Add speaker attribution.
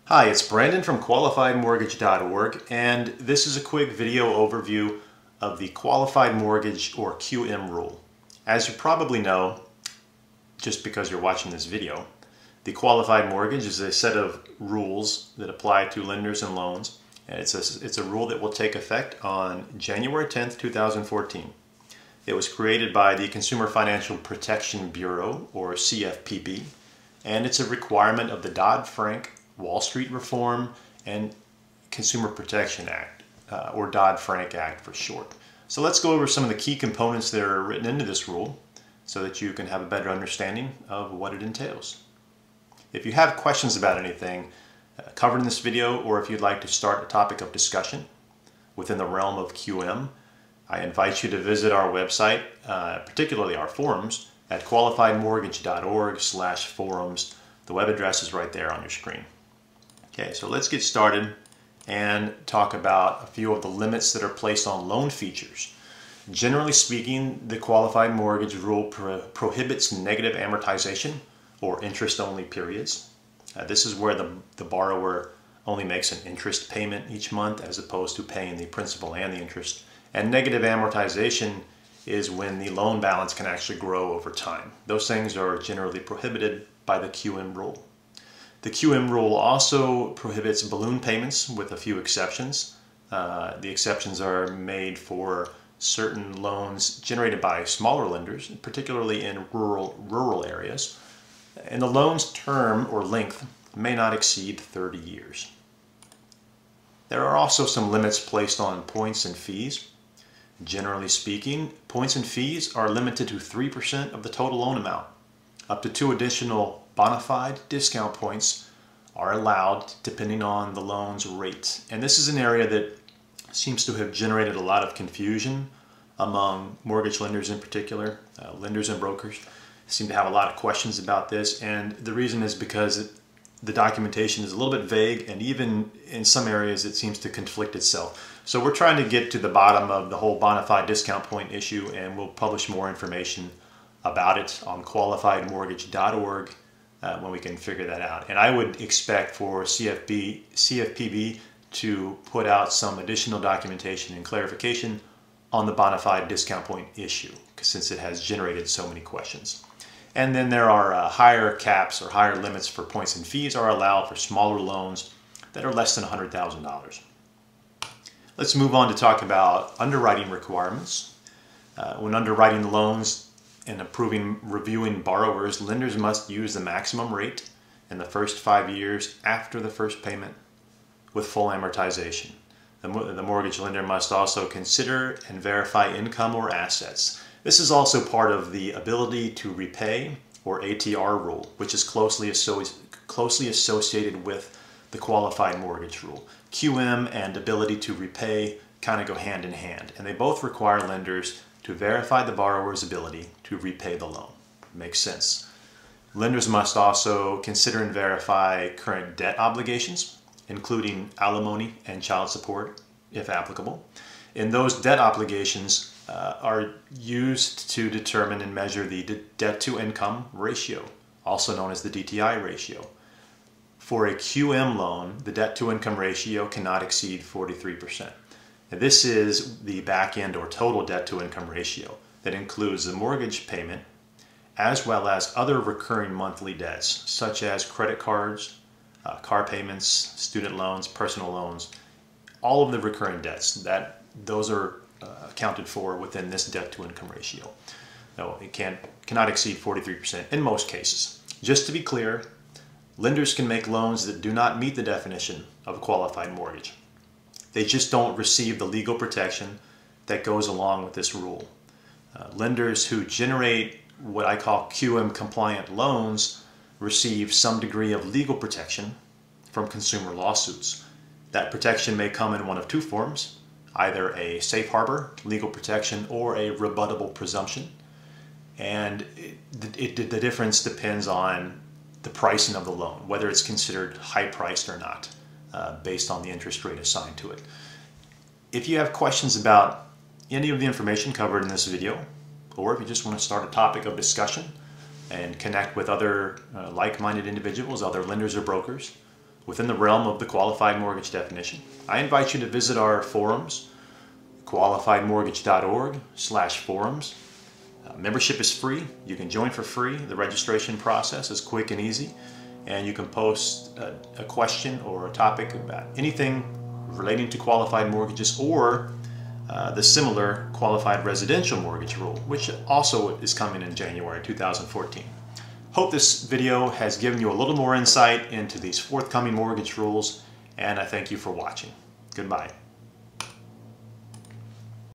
Speaker 1: Hi, it's Brandon from qualifiedmortgage.org, and this is a quick video overview of the qualified mortgage or QM rule. As you probably know, just because you're watching this video, the qualified mortgage is a set of rules that apply to lenders and loans, and it's a rule that will take effect on January 10th, 2014. It was created by the Consumer Financial Protection Bureau, or CFPB, and it's a requirement of the Dodd-Frank Wall Street Reform and Consumer Protection Act, or Dodd-Frank Act for short. So let's go over some of the key components that are written into this rule so that you can have a better understanding of what it entails. If you have questions about anything covered in this video, or if you'd like to start a topic of discussion within the realm of QM, I invite you to visit our website, particularly our forums, at qualifiedmortgage.org/forums. The web address is right there on your screen. Okay, so let's get started and talk about a few of the limits that are placed on loan features. Generally speaking, the qualified mortgage rule prohibits negative amortization or interest-only periods. This is where the borrower only makes an interest payment each month as opposed to paying the principal and the interest. And negative amortization is when the loan balance can actually grow over time. Those things are generally prohibited by the QM rule. The QM rule also prohibits balloon payments with a few exceptions. The exceptions are made for certain loans generated by smaller lenders, particularly in rural areas. And the loan's term or length may not exceed 30 years. There are also some limits placed on points and fees. Generally speaking, points and fees are limited to 3% of the total loan amount. Up to 2 additional bona fide discount points are allowed depending on the loan's rate. And this is an area that seems to have generated a lot of confusion among mortgage lenders in particular. Lenders and brokers seem to have a lot of questions about this, and the reason is because the documentation is a little bit vague, and even in some areas it seems to conflict itself. So we're trying to get to the bottom of the whole bona fide discount point issue, and we'll publish more information about it on qualifiedmortgage.org when we can figure that out. And I would expect for CFPB to put out some additional documentation and clarification on the bona fide discount point issue, since it has generated so many questions. And then there are higher caps or higher limits for points and fees are allowed for smaller loans that are less than $100,000. Let's move on to talk about underwriting requirements. When underwriting loans and reviewing borrowers, lenders must use the maximum rate in the first 5 years after the first payment with full amortization. The mortgage lender must also consider and verify income or assets. This is also part of the ability to repay, or ATR rule, which is closely associated with the qualified mortgage rule. QM and ability to repay kind of go hand in hand, and they both require lenders to verify the borrower's ability to repay the loan. Makes sense. Lenders must also consider and verify current debt obligations, including alimony and child support, if applicable. And those debt obligations are used to determine and measure the debt-to-income ratio, also known as the DTI ratio. For a QM loan, the debt-to-income ratio cannot exceed 43%. Now, this is the back-end or total debt-to-income ratio that includes the mortgage payment as well as other recurring monthly debts, such as credit cards, car payments, student loans, personal loans, all of the recurring debts. Those are accounted for within this debt-to-income ratio. No, it cannot exceed 43% in most cases. Just to be clear, lenders can make loans that do not meet the definition of a qualified mortgage. They just don't receive the legal protection that goes along with this rule. Lenders who generate what I call QM compliant loans receive some degree of legal protection from consumer lawsuits. That protection may come in one of two forms: either a safe harbor legal protection or a rebuttable presumption. And the difference depends on the pricing of the loan, whether it's considered high-priced or not, based on the interest rate assigned to it. If you have questions about any of the information covered in this video, or if you just want to start a topic of discussion and connect with other like-minded individuals, other lenders or brokers, within the realm of the qualified mortgage definition. I invite you to visit our forums, qualifiedmortgage.org/forums. Membership is free. You can join for free. The registration process is quick and easy, and you can post a question or a topic about anything relating to qualified mortgages or the similar qualified residential mortgage rule, which also is coming in January 2014. Hope this video has given you a little more insight into these forthcoming mortgage rules, and I thank you for watching. Goodbye.